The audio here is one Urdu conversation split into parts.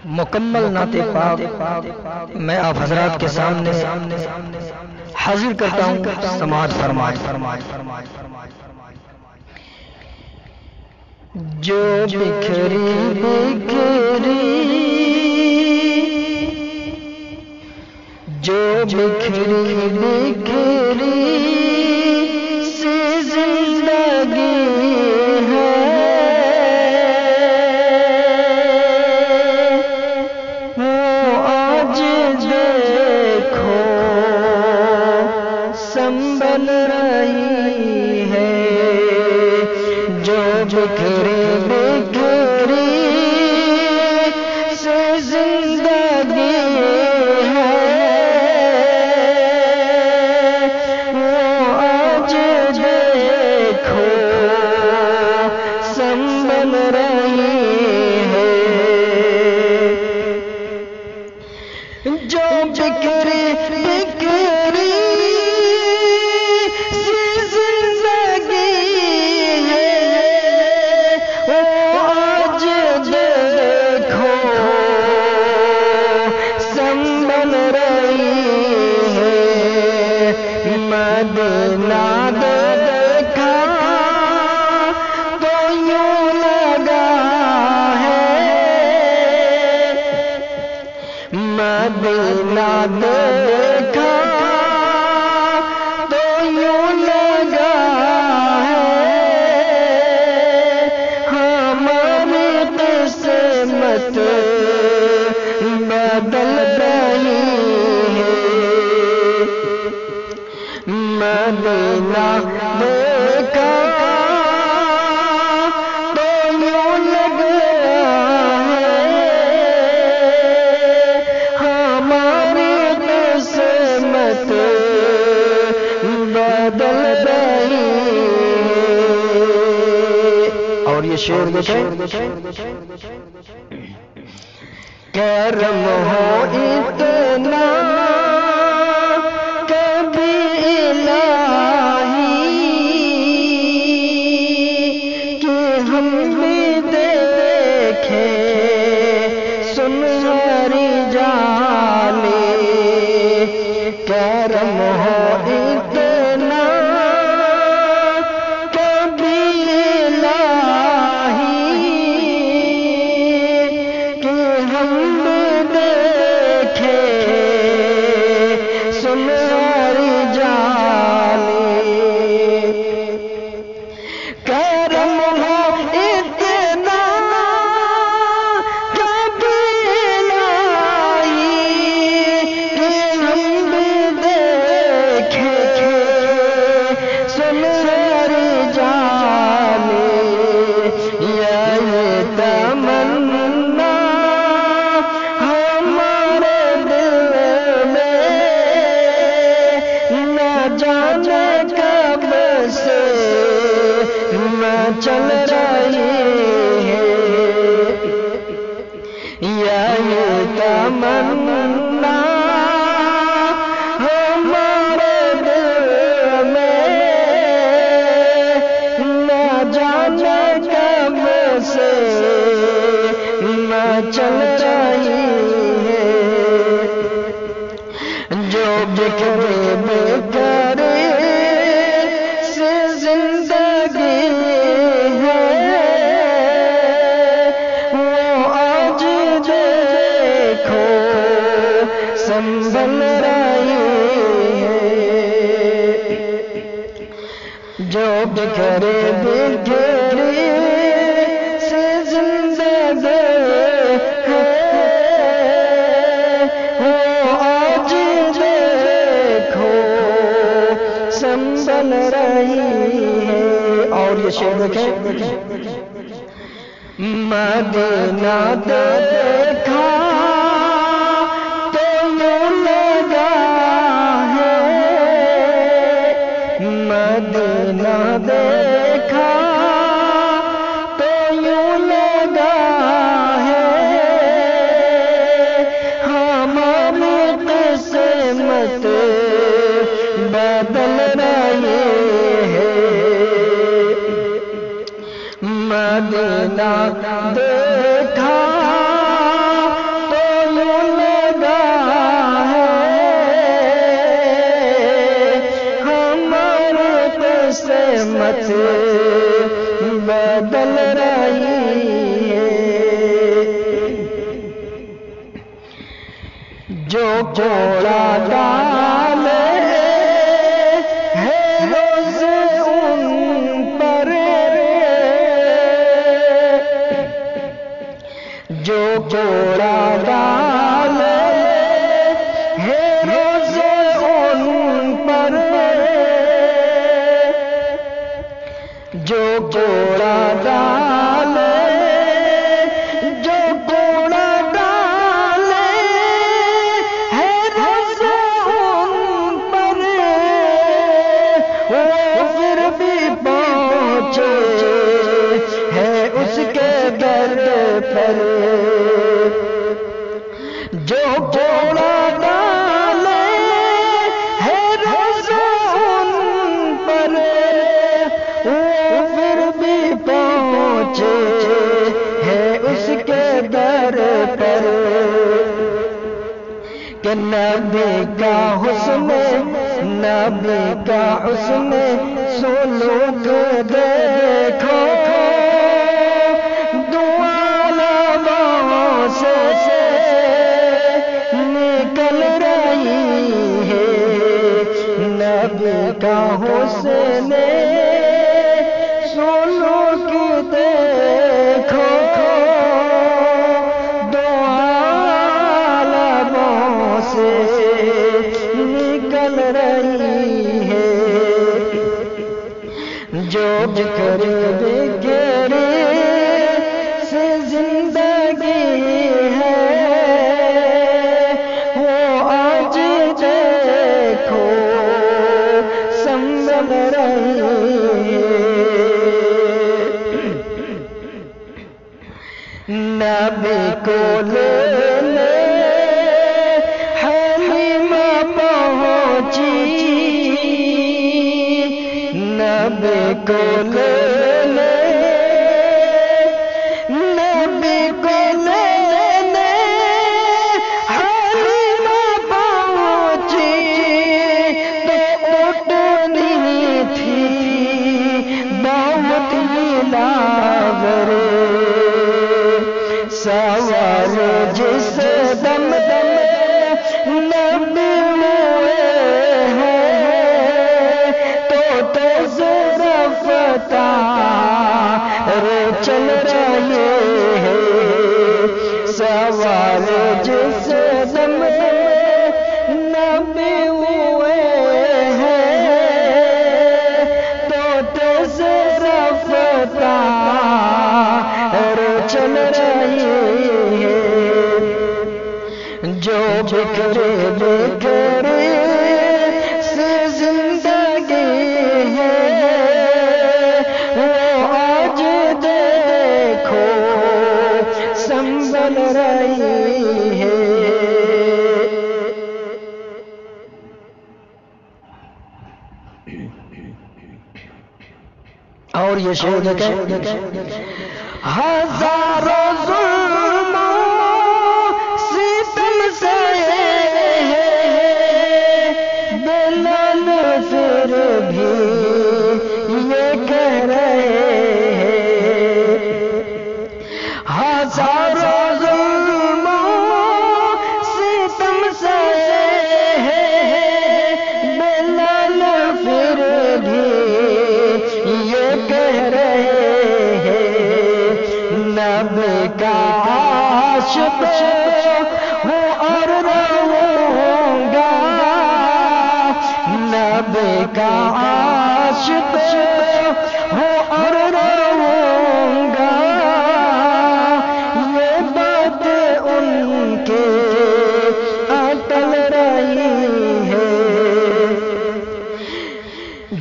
مکمل نعت پاک میں آپ حضرات کے سامنے حاضر کرتا ہوں، سماعت فرمائیں۔ جو بکھری بکھری جو بکھری بکھری سے زندگی ہے، وہ آج دیکھو سنبھل رہی ہے۔ جو بکھری بکھری سے زندگی ہے، وہ آج دیکھو سنبھل رہی ہے۔ جو بکھری بکھری سے زندگی ہے، وہ آج دیکھو سنبھل رہی ہے۔ مدینہ دیکھا تو یوں لگا ہے، مدینہ دیکھا تو یوں لگا ہے، ہماری قسمت بدل رہی ہے۔ مدینہ دیکھا تو یوں لگا ہے، ہماری قسمت بدل رہی ہے۔ اور یہ شعر دیکھیں، کرم ہو اتنا کبھی الہی کہ ہم بھی دیکھیں سنہری جالی۔ کرم ہو اتنا کبھی الہی کہ ہم بھی دیکھیں سنہری جالی۔ کرم ہو اتنا کبھی الہی کہ ہم بھی دیکھیں سنہری جالی۔ یہ تمنا ہمارے دل میں نہ جانے کب سے چل رہی ہے۔ یہ تمنا ہمارے دل میں نہ جانے کب سے چل رہی ہے۔ جو بکھری بکھری سے زندگی ہے، وہ آج دیکھو سنبھل رہی ہے۔ جو بکھری بکھری سے زندگی ہے، وہ آج دیکھو سنبھل رہی ہے۔ اور یہ شعر دیکھیں، مدینہ دیکھا تو یوں لگا ہے، مدینہ دیکھا تو یوں لگا ہے، ہماری قسمت بدل رہی ہے۔ مدینہ دیکھا جوڑا ڈالے ہے روز ان پر، جو جوڑا ڈالے ہے روز ان پر، جو جوڑا ڈالے جو جوڑا ڈالے ہے روز ان پر، وہ پھر بھی پہنچے ہے اس کے در پر، جو جوڑا ڈالے ہے روز ان پر، وہ پھر بھی پہنچے ہے اس کے در پر، کہ نبی کا حسن نبی کا حسن سلوک دیکھو، دعا سے نکل رہی ہے، نبی کا حسن سلوک دیکھو، سے نکل رہی ہے، جو بکھر بکھر سے زندگی ہے، وہ آج دیکھو سنبھل رہی ہے، نبی کو لے لے نبی کو لے لے نبی کو لے لے حلیمہ پہنچی، تو اٹھنی تھی دعوت ملاور، سوار جس دم دم نبی ہوئے ہیں، تو رفتار چل رہے ہیں، سوار جس دم نبی ہوئے ہیں، تو تیز رفتار چل رہے ہیں، جو بکھرے بکھرے سے زندگی ہے، وہ آج دیکھو سنبھل رہی ہے، اور یہ شعر دیکھیں، ہزاروں ظلم ستم سہے بلال پھر بھی یہ کہہ رہے ہیں، ہزاروں ظلم ستم سہے بلال پھر بھی یہ کہہ رہے ہیں، نبی کا عاشق ہوں اور رہوں گا، نبی کا عاشق ہوں اور رہوں گا، یہ بات ان کے اٹل رہی ہے،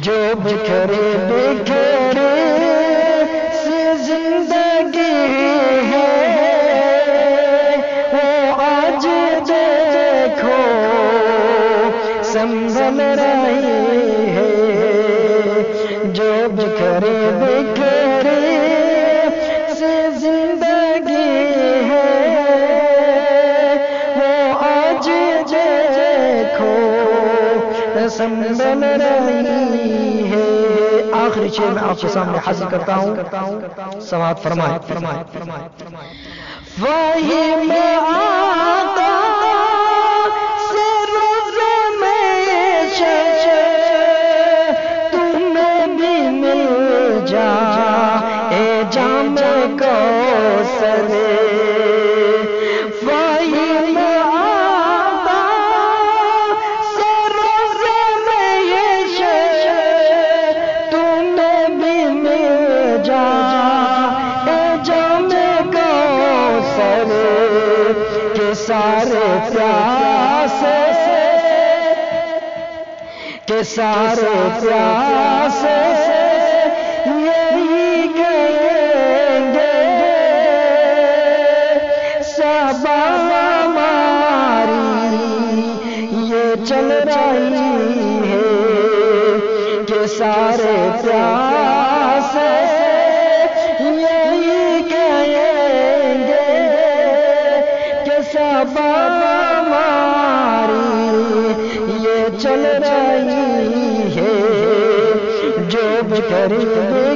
جو بکھرے بکھرے سے زندگی ہے، وہ آج دیکھو سنبھل رہی ہے، جو بکھرے بکھرے سے زندگی ہے، وہ آج دیکھو سنبھل رہی ہے۔ آخری شعر میں آپ کے سامنے حاضر کرتا ہوں، سماعت فرمائیں۔ وہی میں آقا سے سارے پیاسے کہ سارے پیاسے یہی کہیں گے صبا ہماری یہ چل رہی ہے کہ سارے پیاسے یہی کہیں گے کہ صبا ہماری یہ چل رہی ہے جو بھی کرے